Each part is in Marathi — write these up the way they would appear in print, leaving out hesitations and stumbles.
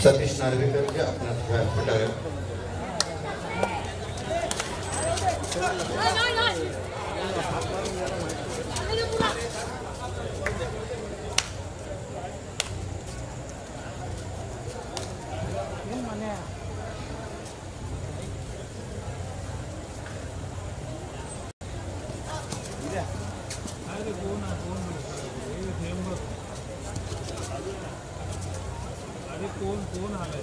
सतीश नार्वेकर जे अपना व्यासपीठावर कोण आलाय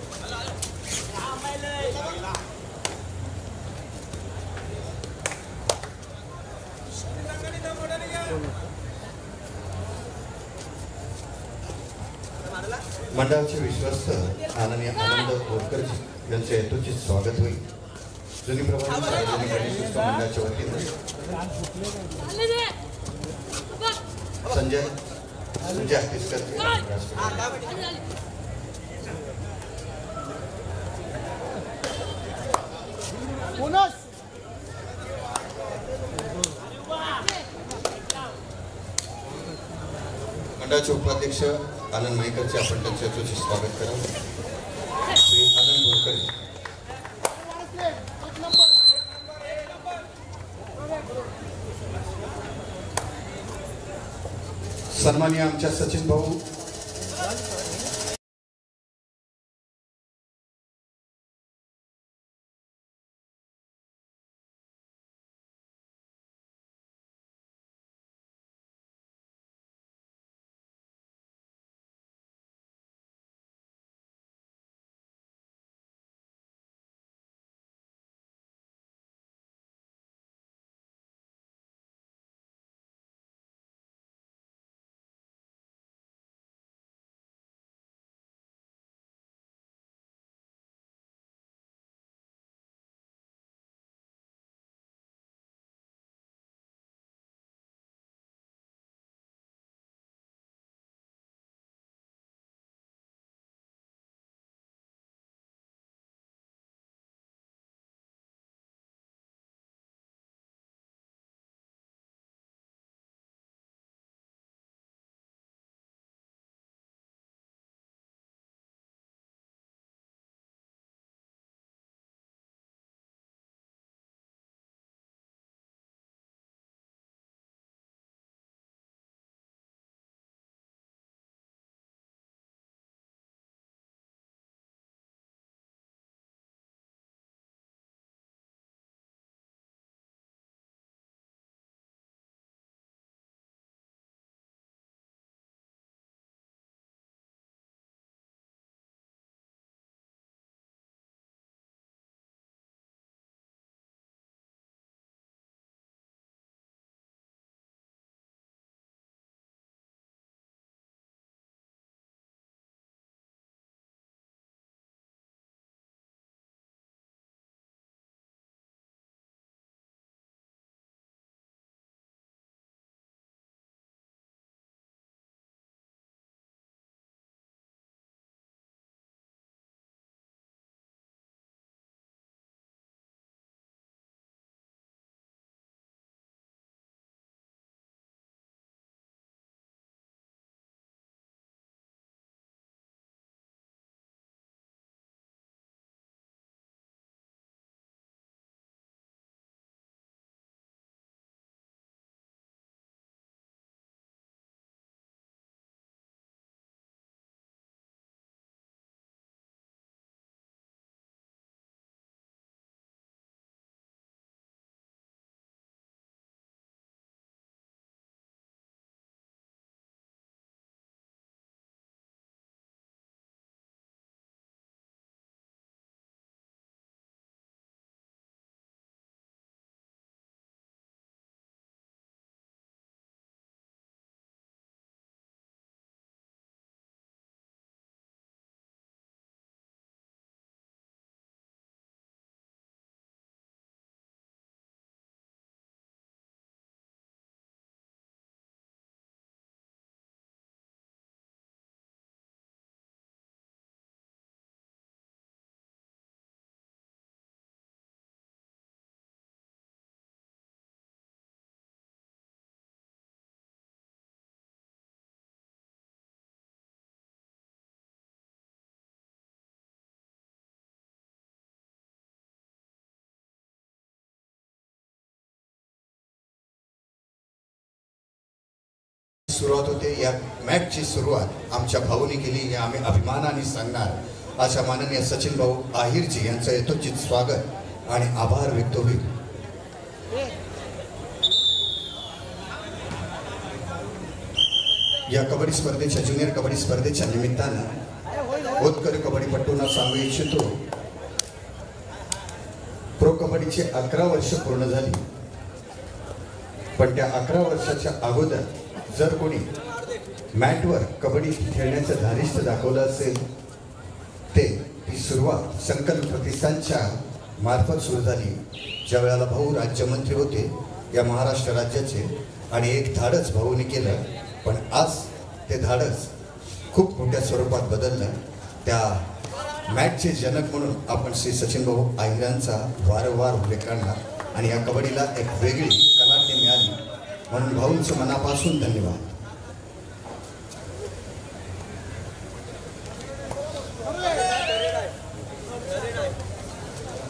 मंडळाचे विश्वस्त आनंद बोरकर यांचे यथोचित स्वागत होईल. जुनीप्रमाणे सार्वजनिक गणेशोत्सव मंडळाच्या वतीने संजय हत्तीसकर मंडळाचे उपाध्यक्ष आनंद माईकरचे आपण त्यांचे यथोचित स्वागत करा. श्री आनंद बोरकर. सन्माननीय आमच्या सचिन भाऊ सुरुवात होते. या मॅचची सुरुवात आमच्या भाऊनी केली हे आम्ही अभिमानाने सांगणार. अशा माननीय सचिन भाऊ आहिरजी यांचं यथोचित स्वागत आणि आभार व्यक्त होईल. या कबड्डी स्पर्धेच्या ज्युनियर कबड्डी स्पर्धेच्या निमित्तानं होतकर कबड्डीपटूंना सांगू इच्छितो, प्रो कबड्डीचे 11 वर्ष पूर्ण झाली, पण त्या 11 वर्षाच्या अगोदर जर कोणी मॅटवर कबड्डी खेळण्याचं धारिष्ट दाखवलं असेल ती सुरुवात संकल्प प्रतिष्ठानच्या मार्फत सुरू झाली. ज्या वेळेला भाऊ राज्यमंत्री होते या महाराष्ट्र राज्याचे, आणि एक धाडस भाऊने केलं, पण आज ते धाडस खूप मोठ्या स्वरूपात बदललं. त्या मॅचचे जनक म्हणून आपण श्री सचिन भाऊ आहिरांचा वारंवार उल्लेख करणार आणि या कबड्डीला एक वेगळी कलाटणी मिळाली म्हणून भाऊंचं मनापासून धन्यवाद.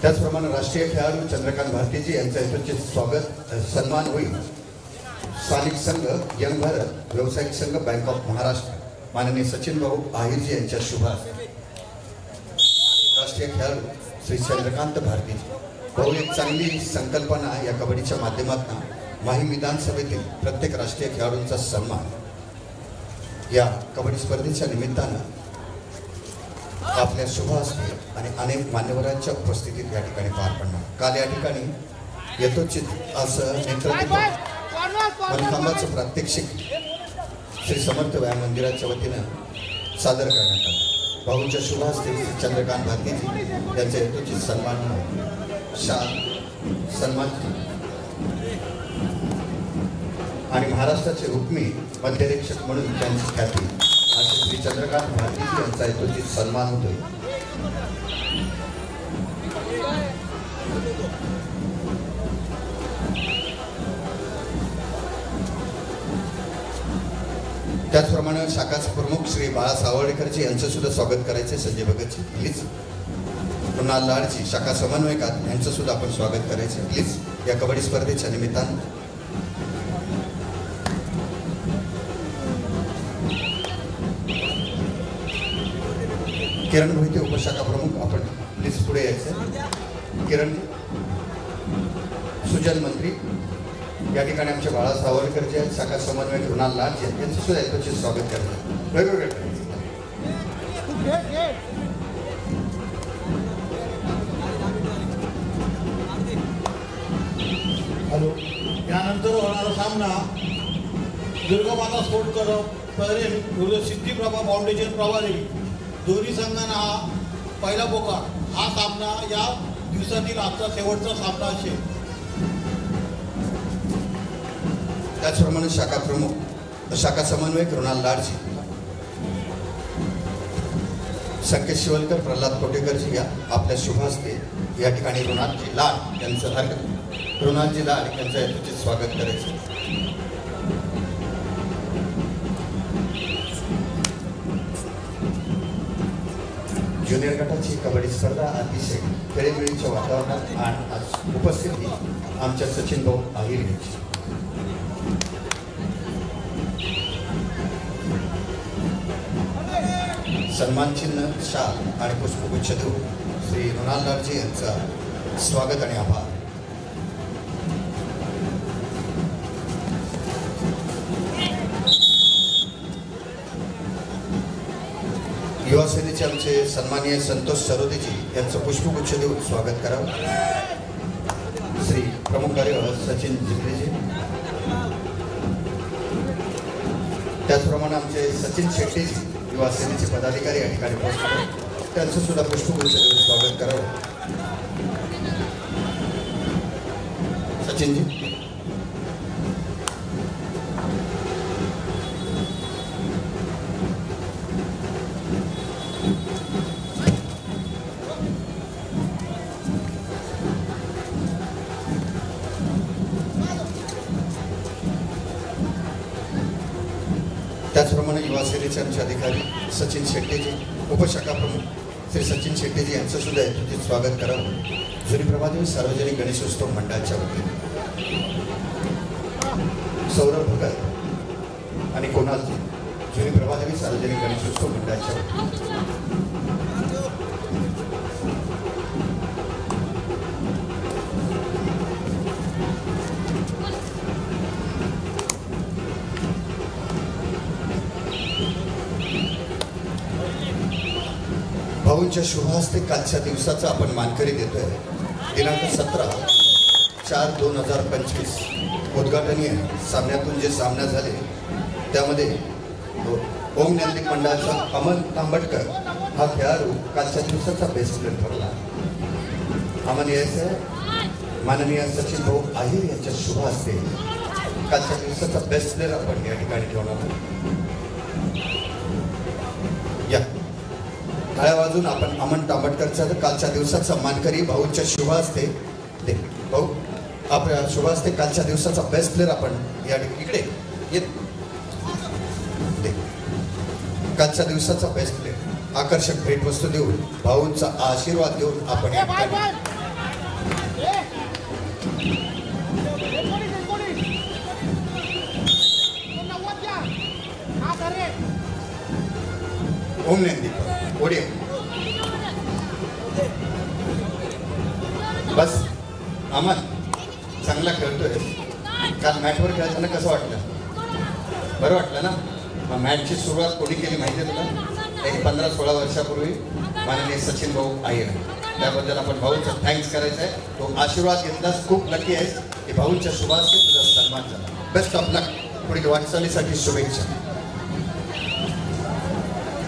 त्याचप्रमाणे राष्ट्रीय खेळाडू चंद्रकांत भारतीजी यांचा यथोचित स्वागत सन्मान होईल. स्थानिक संघ यंग भारत व्यावसायिक संघ बँक ऑफ महाराष्ट्र माननीय सचिन भाऊ आहिरजी यांच्या शुभास राष्ट्रीय खेळाडू श्री चंद्रकांत भारतीजी. भाऊ एक चांगली संकल्पना या कबड्डीच्या माध्यमातून माही विधानसभेतील प्रत्येक राष्ट्रीय खेळाडूंचा सन्मान या कबड्डी स्पर्धेच्या निमित्तानं आपल्या शुभ हस्ते आणि अनेक मान्यवरांच्या उपस्थितीत या ठिकाणी पार पडणार. काल या ठिकाणी यथोचित असं नेतृत्व मनखांबाचं प्रात्यक्षिक श्री समर्थ व्यायाम मंदिराच्या वतीनं सादर करण्यात आलं. भाऊंच्या शुभ हस्ते श्री चंद्रकांत भारतीजी यांचा यथोचित सन्मान आणि महाराष्ट्राचे हुकमी मध्यरेक्षक म्हणून त्यांची ख्याती असे श्री चंद्रकांत भारतीजी यांचा यथोचित सन्मान होतोय. त्याचप्रमाणे शाखाचे प्रमुख श्री बाळा सावर्डेकरजी यांचं सुद्धा स्वागत करायचे. संजय भगतजी प्लीज. कुणाल लाडजी शाखा समन्वयकार यांचं सुद्धा आपण स्वागत करायचे प्लीज या कबड्डी स्पर्धेच्या निमित्तानं. किरण मोहिते उपशाखा प्रमुख आपण प्लीज पुढे यायचं. किरण सुजल मंत्री या ठिकाणी आमचे बाळा सावरकर जे आहेत शाखा समन्वयक कुणाल लाड यांचं सुद्धा यथोचित स्वागत करतात. वेगवेगळे हॅलो. यानंतर होणारा सामना दुर्गामाता स्पोर्ट क्लब विरुद्ध सिद्धिप्रभा फाउंडेशन प्रभादेवी दोन्ही संघांना हा पहिला पोकार. हा सामना या दिवसातील आजचा शेवटचा सामना असेल. त्याचप्रमाणे शाखा प्रमुख शाखा समन्वयक कुणाल लाडजी, संकेत शिवलकर, प्रल्हाद कोटेकरजी या आपल्या शुभ हस्ते या ठिकाणी ऋणालजी लाड यांचं यथोचित स्वागत करायचं. ज्युनियर गटाची कबड्डी स्पर्धा अतिशय खेळीमेळीच्या वातावरणात आणि आज उपस्थिती आमच्या सचिन भाऊ आहिर यांची. सन्मान चिन्ह, शाल आणि पुष्पगुच्छ देऊन श्री ऋणाल लाडजी यांचा स्वागत आणि आभार. युवा सेनेचे आमचे सन्माननीय संतोष सरोदेजी यांचं पुष्पगुच्छ देऊन स्वागत करावं. श्री प्रमुख कार्यवाह सचिन जिंकलेजी, त्याचप्रमाणे आमचे सचिन शेट्टीजी युवा सेनेचे पदाधिकारी या ठिकाणी पोहोचले, त्यांचं सुद्धा पुष्पगुच्छ देऊन स्वागत करावं. सचिनजी. त्याचप्रमाणे युवा सेनेचे आमचे अधिकारी सचिन शेट्टीजी, उपशाखा प्रमुख श्री सचिन शेट्टीजी यांचं सुद्धा यथोचित स्वागत करावं. जुनी प्रभादेवी सार्वजनिक गणेशोत्सव मंडळाच्या वतीने. सौरभ भगत आणि कोणाल जुनी प्रभादेवी सार्वजनिक गणेशोत्सव मंडळाच्या भाऊंच्या शुभ हस्ते कालच्या दिवसाचा आपण मानकरी देतोय. दिनांक 17/4/2025 उद्घाटनीय सामन्यातून जे सामना झाले त्यामध्ये ओम ज्ञानदीप मंडळाचा अमन तांबटकर हा खेळाडू कालच्या दिवसाचा बेस्ट प्लेयर ठरला. अमन यायचं माननीय सचिन भाऊ आहिर यांच्या शुभ हस्ते कालच्या दिवसाचा बेस्ट प्लेयर आपण या ठिकाणी ठेवणार आहोत. या टाळ्या वाजून आपण अमन तांबटकरचा कालच्या दिवसाचा मानकरी भाऊच्या शुभ हस्ते दे. भाऊ आपल्या शुभ हस्ते कालच्या दिवसाचा बेस्ट प्लेअर आपण या इकडे येत दे. कालच्या दिवसाचा बेस्ट प्लेअर आकर्षक भेटवस्तू देऊन भाऊंचा आशीर्वाद देऊन आपण या ओम ज्ञानदीप ओढे बस. अमन चांगला खेळतोय. काल मॅचवर खेळताना कसं वाटलं? बरं वाटलं ना? मग मॅचची सुरुवात कोणी केली माहिती आहे तुला? एक 15-16 वर्षापूर्वी माननीय सचिन भाऊ आहिर. त्याबद्दल आपण भाऊचा थँक्स करायचा आहे. तो आशीर्वाद घेतलास, खूप लकी आहेस की भाऊंच्या शुभाशय तुझा सन्मान झाला. बेस्ट ऑफ लक. पुढील वाटचालीसाठी शुभेच्छा.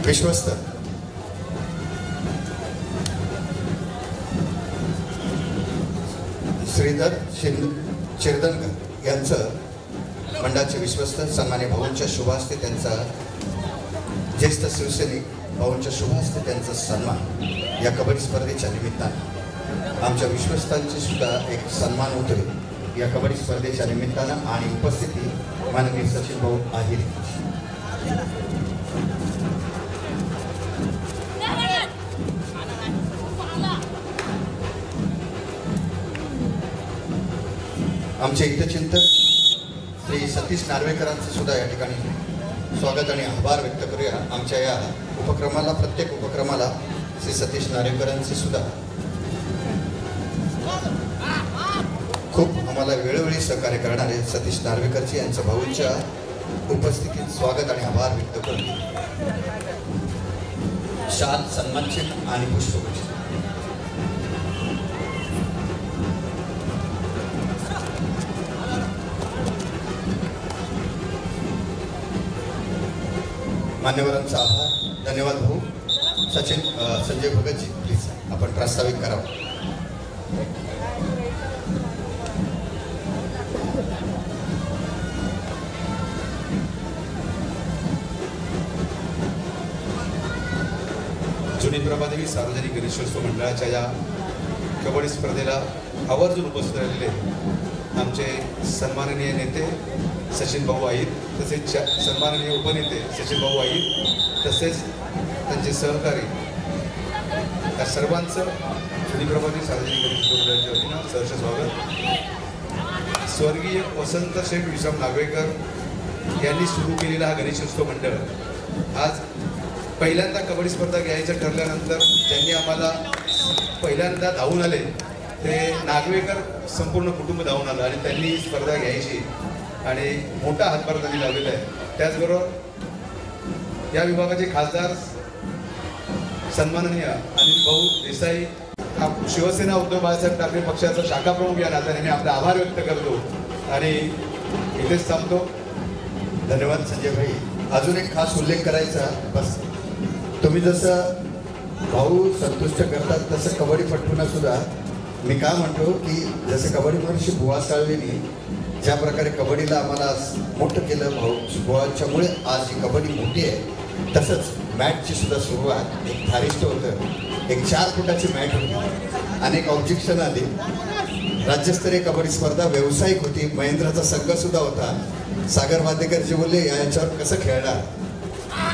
विश्वस्त श्रीधर शिरदनकर यांचं मंडळाचे विश्वस्त सन्मान्य भाऊंच्या शुभास्ते त्यांचा ज्येष्ठ शिवसैनिक भाऊंच्या शुभास्ते त्यांचा सन्मान या कबड्डी स्पर्धेच्या निमित्ताने आमच्या विश्वस्तांची सुद्धा एक सन्मान होतोय या कबड्डी स्पर्धेच्या निमित्तानं आणि उपस्थिती माननीय सचिन भाऊ आहिर. आमचे हितचिंतक श्री सतीश नार्वेकरांचं सुद्धा या ठिकाणी स्वागत आणि आभार व्यक्त करूया. आमच्या या उपक्रमाला प्रत्येक उपक्रमाला श्री सतीश नार्वेकरांचे सुद्धा खूप आम्हाला वेळोवेळी सहकार्य करणारे सतीश नार्वेकरजी यांच्या भाऊंच्या उपस्थितीत स्वागत आणि आभार व्यक्त करून शाल सन्मानचिन्ह आणि पुष्पगुच्छ. मान्यवरांचा आभार. धन्यवाद भाऊ. संजय भगतजी प्लीज आपण प्रास्ताविक करावं. जुनी प्रभादेवी सार्वजनिक गणेशोत्सव मंडळाच्या या कबड्डी स्पर्धेला आवर्जून उपस्थित राहिलेले आमचे सन्माननीय नेते सचिन भाऊ आहिर, तसेच सन्माननीय उपनेते सचिन भाऊ आहिर, तसेच त्यांचे सहकारी या सर्वांचं जुनी प्रभादेवी सार्वजनिक गणेशोत्सव मंडळाच्या वतीनं सहर्ष स्वागत. स्वर्गीय वसंत शेठ विश्राम नागवेकर यांनी सुरू केलेला हा गणेशोत्सव मंडळ आज पहिल्यांदा कबड्डी स्पर्धा घ्यायचं ठरल्यानंतर ज्यांनी आम्हाला पहिल्यांदा धावून आले ते नागवेकर संपूर्ण कुटुंब धावून आलं आणि त्यांनी ही स्पर्धा घ्यायची आणि मोठा हातभार त्यांनी लावलेला आहे. त्याचबरोबर या विभागाचे खासदार सन्माननीय अनिल भाऊ देसाई, शिवसेना उद्धव बाळासाहेब ठाकरे पक्षाचा शाखा प्रमुख या नात्याने मी आपला आभार व्यक्त करतो आणि इथेच थांबतो. धन्यवाद संजय भाई. अजून एक खास उल्लेख करायचा, बस तुम्ही जसं भाऊ संतुष्ट करतात तसं कबड्डीपटूंना सुद्धा मी काय म्हणतो की जसं कबड्डी महर्षी बुवा साळवेंनी ज्या प्रकारे कबड्डीला आम्हाला मोठं केलं भाऊ बुवांच्यामुळे आज ही कबड्डी मोठी आहे, तसंच मॅचची सुद्धा सुरुवात एक धारिष्ट होतं. एक 4 फुटाची मॅच होती, अनेक ऑब्जेक्शन आली. राज्यस्तरीय कबड्डी स्पर्धा व्यावसायिक होती, महेंद्राचा संघ सुद्धा होता. सागर वादेकरजी बोलले याच्यावर कसं खेळणार,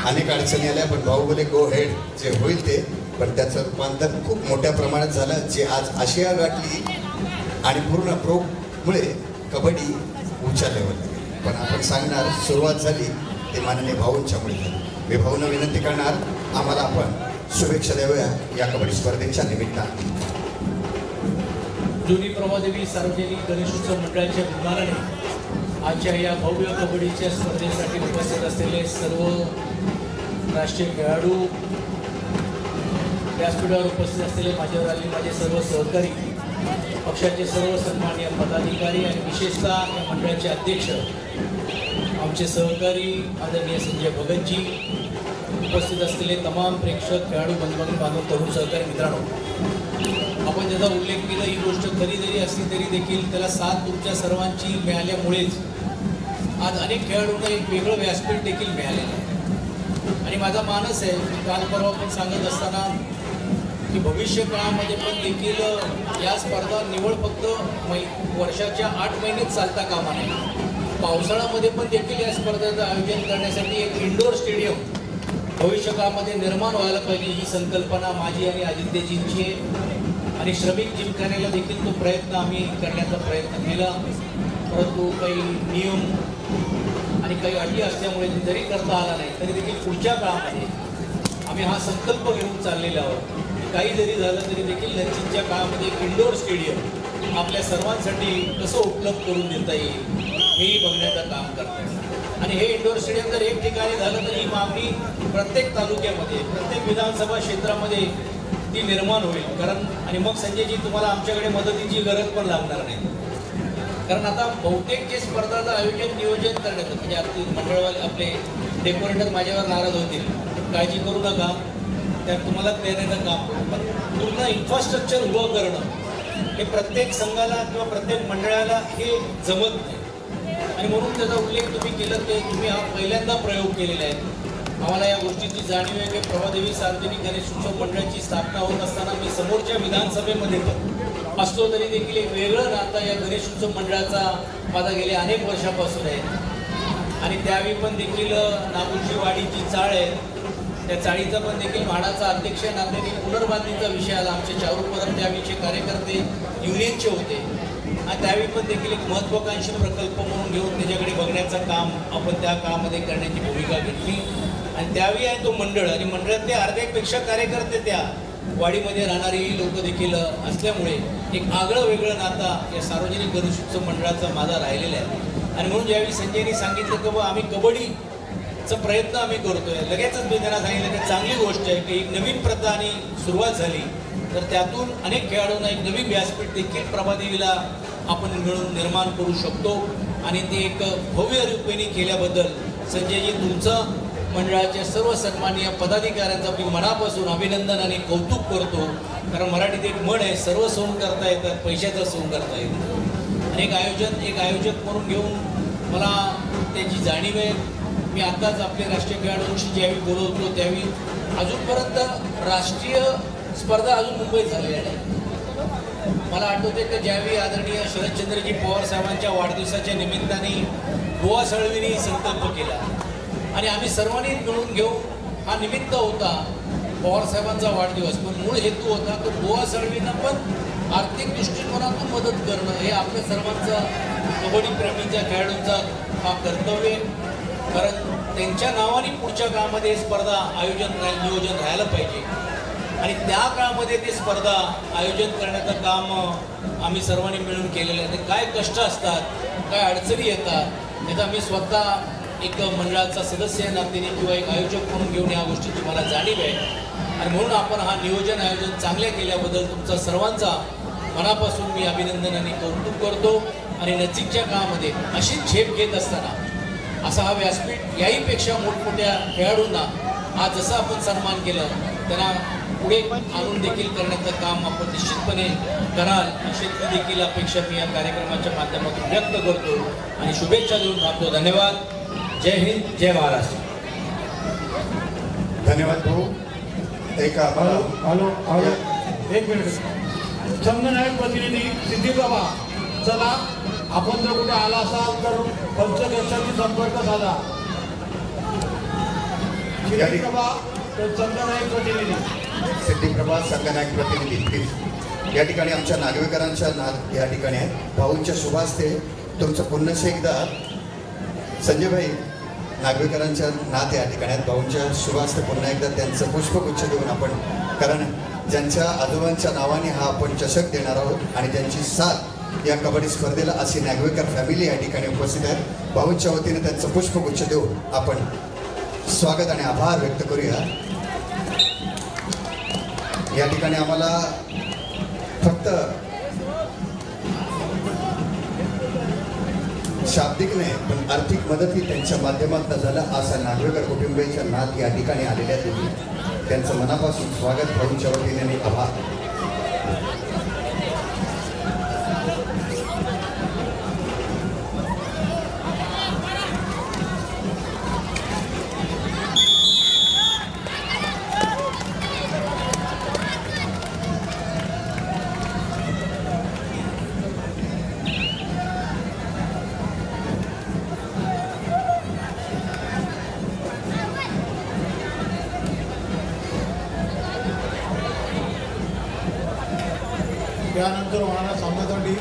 अनेक अडचणी आल्या, पण भाऊ बोले गो हेड, जे होईल ते. पण त्याचं रूपांतर खूप मोठ्या प्रमाणात झालं, जे आज आशिया गाठली आणि पूर्ण प्रोमुळे कबड्डी उंच्या लेवलला गेली. पण आपण सांगणार सुरुवात झाली ते माननीय भाऊंच्यामुळे झालं. मी भाऊंना विनंती करणार, आम्हाला आपण शुभेच्छा द्याव्या या कबड्डी स्पर्धेच्या निमित्ताने. जुनी प्रभादेवी सार्वजनिक गणेशोत्सव मंडळाच्या विमानाने आजच्या या भव्य कबड्डीच्या स्पर्धेसाठी उपस्थित असलेले सर्व राष्ट्रीय खेळाडू, व्यासपीठावर उपस्थित असलेले माझ्यावर आलेले माझे सर्व सहकारी, पक्षाचे सर्व सन्माननीय पदाधिकारी आणि विशेषतः या मंडळाचे अध्यक्ष आमचे सहकारी आदरणीय संजय भगतजी, उपस्थित असलेले तमाम प्रेक्षक, खेळाडू बांधव, तरुण सहकारी मित्रांनो, आपण ज्याचा उल्लेख केला ही गोष्ट खरी जरी असली तरी देखील त्याला साथ तुमच्या सर्वांची मिळाल्यामुळेच आज अनेक खेळाडूंना एक वेगळं व्यासपीठ देखील मिळालेलं आहे. आणि माझा मानस आहे, काल परवा पण सांगत असताना की भविष्य काळामध्ये पण देखील या स्पर्धा निवड फक्त वर्षाच्या 8 महिनेच चालता कामा नये. पावसाळ्यामध्ये पण देखील या स्पर्धेचं आयोजन करण्यासाठी एक इंडोर स्टेडियम भविष्य काळामध्ये निर्माण व्हायला पाहिजे, ही संकल्पना माझी आणि आदित्यजींची आहे. आणि श्रमिक जिमखान्याला देखील तो प्रयत्न आम्ही करण्याचा प्रयत्न केला, परंतु काही नियम आणि काही अटी असल्यामुळे जरी करता आला नाही तरी देखील पुढच्या काळामध्ये आम्ही हा संकल्प घेऊन चाललेला आहोत. काही जरी झालं तरी देखील नजीकच्या काळामध्ये एक इंडोर स्टेडियम आपल्या सर्वांसाठी कसं उपलब्ध करून देता येईल हेही बघण्याचं काम करतो. आणि हे इंडोर स्टेडियम जर एक ठिकाणी झालं तर ही मागणी प्रत्येक तालुक्यामध्ये, प्रत्येक विधानसभा क्षेत्रामध्ये ती निर्माण होईल. कारण आणि मग संजयजी तुम्हाला आमच्याकडे मदतीची गरज पण लागणार नाही. कारण आता बहुतेक जे स्पर्धाचं आयोजन नियोजन करण्याचं म्हणजे आपली मंडळवाले आपले डेकोरेटर माझ्यावर नाराज होतील, काळजी करू नका, त्या तुम्हाला देण्याचं काम. पण पूर्ण इन्फ्रास्ट्रक्चर उभं करणं हे प्रत्येक संघाला किंवा प्रत्येक मंडळाला हे जमत नाही. आणि म्हणून त्याचा उल्लेख तुम्ही केलं ते तुम्ही हा पहिल्यांदा प्रयोग केलेला आहे. आम्हाला या गोष्टीची जाणीव आहे की प्रभादेवी सार्वजनिक गणेशोत्सव मंडळाची स्थापना होत असताना मी समोरच्या विधानसभेमध्ये पण असलो तरी देखील एक वेगळं नातं या गणेशोत्सव मंडळाचा माझा गेल्या अनेक वर्षापासून आहे. आणि त्यावेळी पण देखील नागूरची वाडीची चाळ आहे, त्या चाळीचा पण देखील म्हाडाचा अध्यक्ष नात्याने पुनर्बांधणीचा विषय आला. आमचे चारूपरम त्यावेळीचे कार्यकर्ते युनियनचे होते आणि त्यावेळी पण देखील एक महत्त्वाकांक्षी प्रकल्प म्हणून घेऊन त्याच्याकडे बघण्याचं काम आपण त्या काळामध्ये करण्याची भूमिका घेतली. आणि त्यावेळी आहे तो मंडळ आणि मंडळातले अर्ध्यापेक्षा कार्यकर्ते त्या वाडीमध्ये राहणारी लोक देखील असल्यामुळे एक आगळं वेगळं नातं या सार्वजनिक गणेशोत्सव मंडळाचा माझा राहिलेला आहे. आणि म्हणून ज्यावेळी संजयनी सांगितलं की बाबा आम्ही कबड्डीचा प्रयत्न आम्ही करतोय, लगेचच मी त्यांना सांगितलं की चांगली गोष्ट आहे की एक नवीन प्रथा आणि सुरुवात झाली तर त्यातून अनेक खेळाडूंना एक नवीन व्यासपीठ देखील प्रभादेवीला आपण मिळून निर्माण करू शकतो. आणि ते एक भव्य रूपेने केल्याबद्दल संजयजी तुमचं मंडळाच्या सर्व सन्माननीय पदाधिकाऱ्यांचं मी मनापासून अभिनंदन आणि कौतुक करतो. कारण मराठीत एक म्हण आहे, सर्व सोंग करता येतात, पैशाचं सोंग करता येतं. आणि एक आयोजक म्हणून घेऊन मला त्याची जाणीव आहे. मी आत्ताच आपले राष्ट्रीय खेळाडूंशी ज्यावेळी बोलत होतो त्यावेळी अजूनपर्यंत राष्ट्रीय स्पर्धा अजून मुंबईत झालेल्या नाही. मला आठवते की ज्यावेळी आदरणीय शरदचंद्रजी पवार साहेबांच्या वाढदिवसाच्या निमित्ताने गोवा सळवीने संकल्प केला आणि आम्ही सर्वांनी मिळून घेऊन हा निमित्त होता पवार साहेबांचा वाढदिवस. पण मूळ हेतू होता की गोवा सळवींना पण आर्थिक दृष्टिकोनातून मदत करणं हे आपल्या सर्वांचा कबड्डी प्रेमींच्या खेळाडूंचा हा कर्तव्य. कारण त्यांच्या नावाने पुढच्या काळामध्ये स्पर्धा नियोजन राहायला पाहिजे आणि त्या काळामध्ये ते स्पर्धा आयोजन करण्याचं काम आम्ही सर्वांनी मिळून केलेलं आहे. ते काय कष्ट असतात, काय अडचणी येतात याचा मी स्वतः एक मंडळाचा सदस्य नात्याने किंवा एक आयोजक म्हणून घेऊन या गोष्टीची मला जाणीव आहे. आणि म्हणून आपण हा आयोजन चांगल्या केल्याबद्दल तुमचा सर्वांचा मनापासून मी अभिनंदन आणि कौतुक करतो. आणि नजीकच्या काळामध्ये अशीच झेप घेत असताना असा हा व्यासपीठ याहीपेक्षा मोठमोठ्या खेळाडूंना आज जसं आपण सन्मान केलं त्यांना पुढे आणून देखील करण्याचं काम आपण निश्चितपणे कराल अशी देखील अपेक्षा मी या कार्यक्रमाच्या माध्यमातून व्यक्त करतो आणि शुभेच्छा देऊन थांबतो. धन्यवाद. जय हिंद, जय महाराष्ट्र. धन्यवाद भाऊ. एक मिनिट. संघनायक प्रतिनिधी सिद्धिप्रभा, चला आपण जर कुठे आला असाल तर पंचकक्षांनी संपर्क साधा. सिद्धिप्रभा संघनायक प्रतिनिधी, सिद्धिप्रभा संघनायक प्रतिनिधी प्लीज. या ठिकाणी आमच्या नागरिकांच्या या ठिकाणी आहे. भाऊंच्या शुभास्ते तुमचं पुन्हा एकदा संजय भाई नागरिकांच्या नात या ठिकाणी आहेत. भाऊंच्या शुभास्ते पुन्हा एकदा त्यांचं पुष्पगुच्छ देऊन आपण, कारण ज्यांच्या आजोबांच्या नावाने हा आपण चषक देणार आहोत आणि त्यांची साथ या कबड्डी स्पर्धेला अशी नागवेकर फॅमिली या ठिकाणी उपस्थित आहेत. भाऊंच्या वतीने त्यांचं पुष्पगुच्छ देऊन आपण स्वागत आणि आभार व्यक्त करूया. या ठिकाणी आम्हाला फक्त शाब्दिक नाही पण आर्थिक मदत ही त्यांच्या माध्यमातून झालं. असा नागवेकर कुटुंबियांच्या नात या ठिकाणी आलेल्या तुम्ही त्यांचं मनापासून स्वागत भाऊंच्या वतीने आणि आभार. त्यानंतर होणारा सामन्यासाठी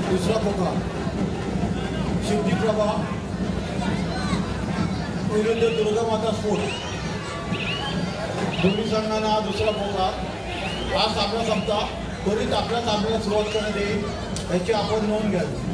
दुसरा पोका सिद्धिप्रभा विरुद्ध दुर्गामाता स्पोर्ट्स. दोन्ही संघांना हा दुसरा पोका. हा सामना संपता त्वरित आपल्या सामन्याला सुरुवात करण्यात येईल याची आपण नोंद घ्यावी.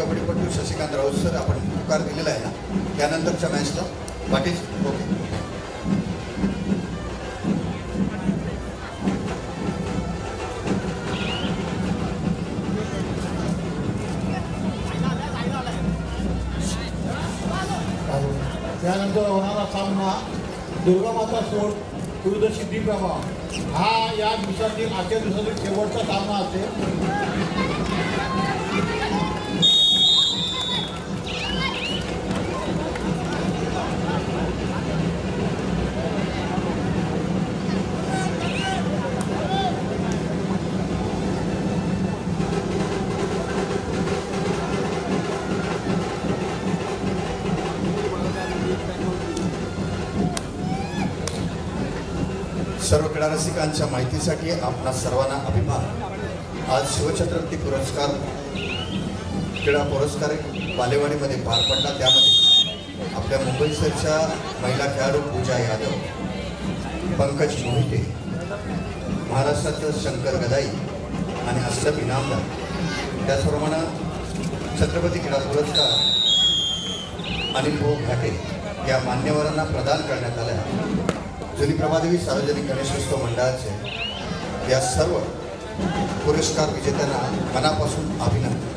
कबड्डीपटू शशिकांत राऊत सर आपण पुकार दिलेला आहे ना त्यानंतरच्या मॅचला पाटील ओके. त्यानंतर होणारा सामना दुर्गामाता स्पोर्ट विरुद्ध सिद्धिप्रभा हा या दिवसातील आजच्या दिवसातील शेवटचा सामना असेल. सर्व क्रीडा रसिकांच्या माहितीसाठी आपणा सर्वांना अभिमान. आज शिवछत्रपती पुरस्कार क्रीडा पुरस्कार बालेवाडीमध्ये पार पडला. त्यामध्ये आपल्या मुंबईच्या महिला खेळाडू पूजा यादव, पंकज मोहिते, महाराष्ट्राचं शंकर गदाई आणि असलम इनामदार, त्याचप्रमाणे छत्रपती क्रीडा पुरस्कार अनिल भाऊ घाटे या मान्यवरांना प्रदान करण्यात आला आहे. जुनी प्रभादेवी सार्वजनिक गणेशोत्सव मंडळाचे या सर्व पुरस्कार विजेत्यांना मनापासून अभिनंदन.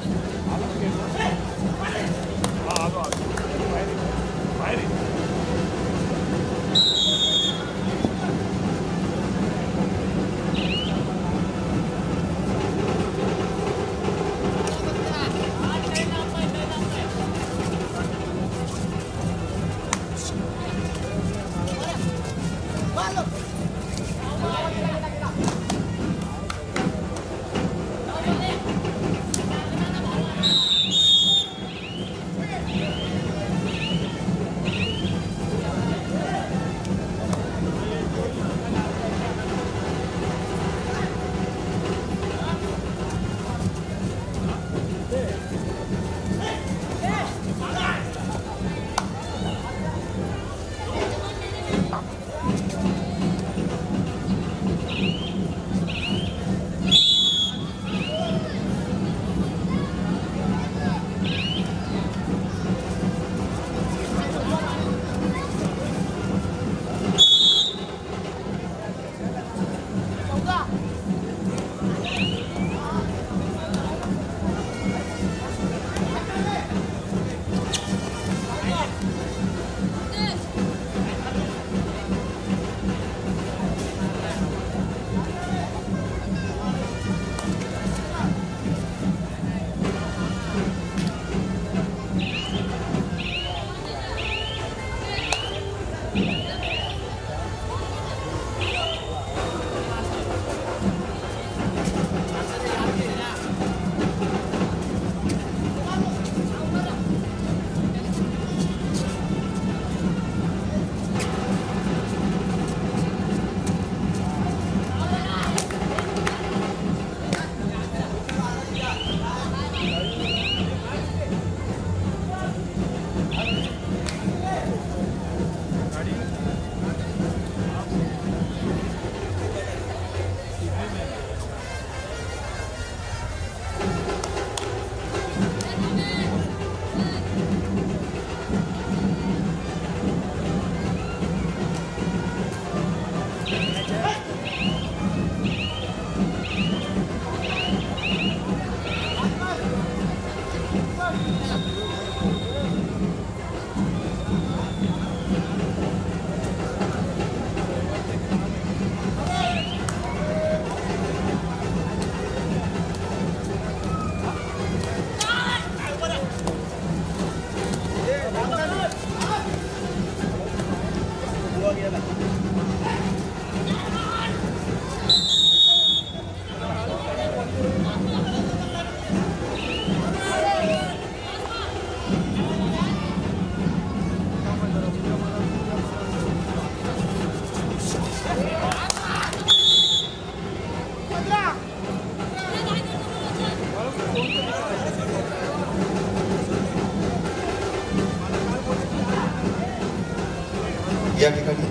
या ठिकाणी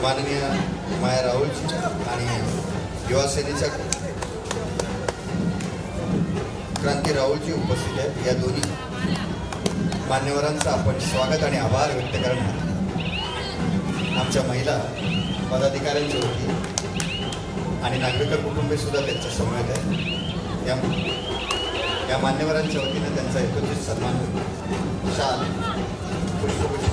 माननीय माया राहुलजी आणि युवा सेनेच्या क्रांती राहुलजी उपस्थित आहेत. या दोन्ही मान्यवरांचा आपण स्वागत आणि आभार व्यक्त करणार आमच्या महिला पदाधिकाऱ्यांच्या वतीने आणि नागरिक कुटुंबे सुद्धा त्यांच्या समवेत आहे. या मान्यवरांच्या वतीने त्यांचा यथोचित सन्मान शाल पुष्पगुच्छ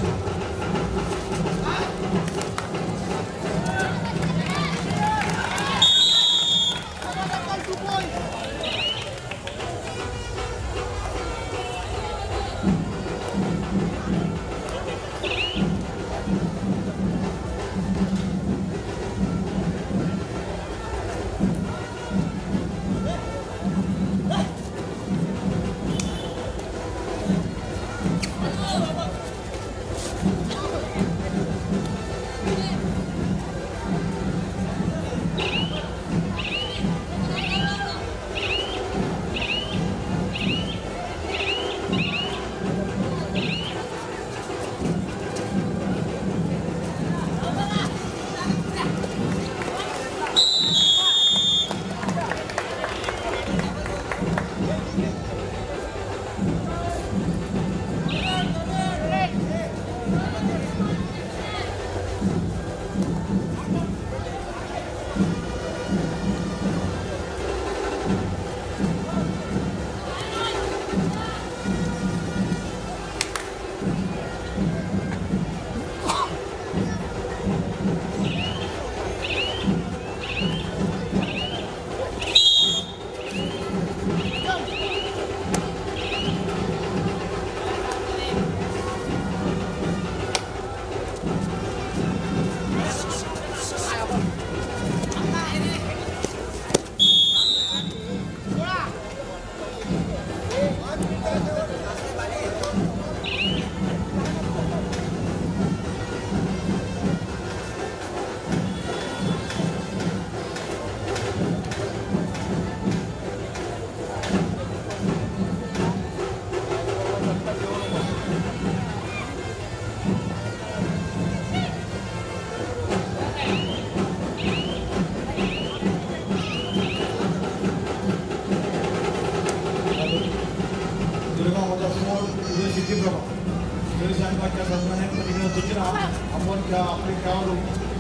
आपले खेळाडू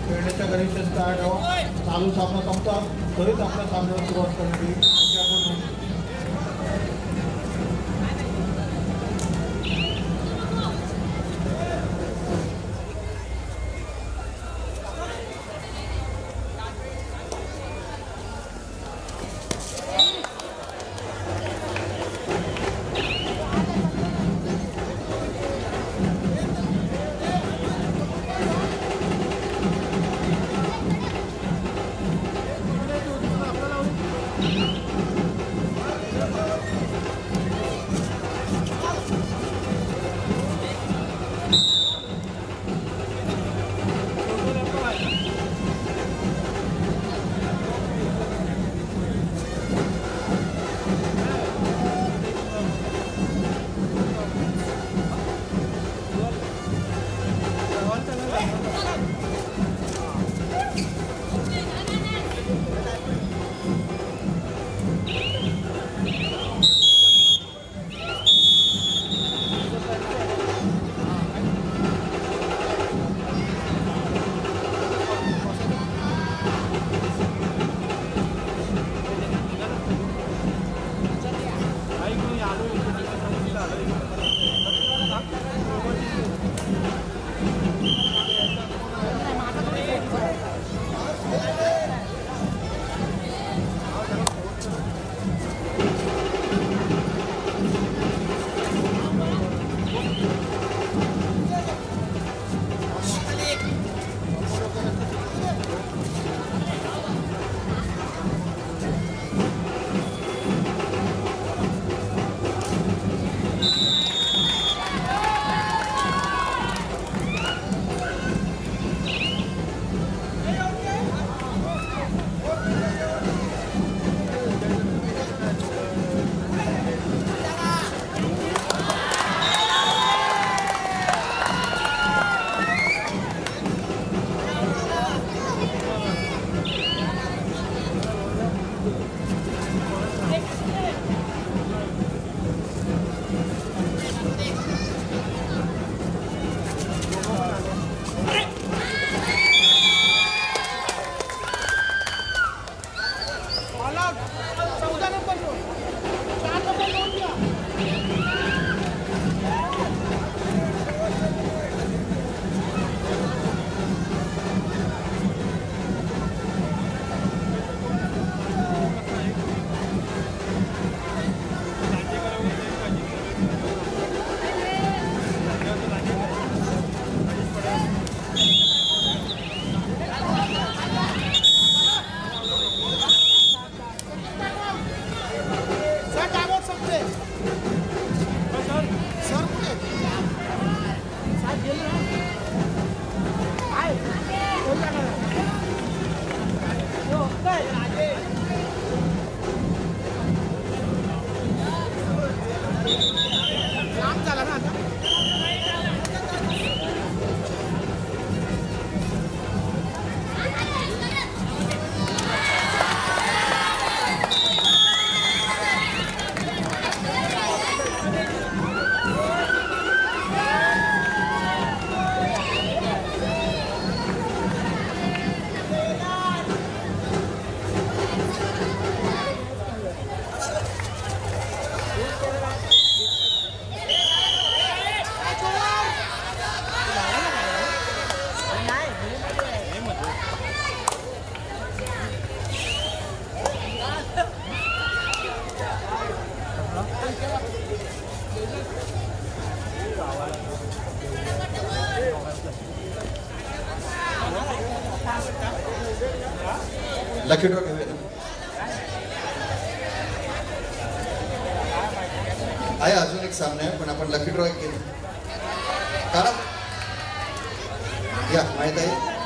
खेळण्याच्या गणेश चालू सामना संपतात तरीच आपल्या सामन्याला सुरुवात करण्यात येईल. लकी ड्रॉ घेऊया ना. आहे अजून एक सामना आहे पण आपण लकी ड्रॉ घेऊ. काढा या माहित आहे.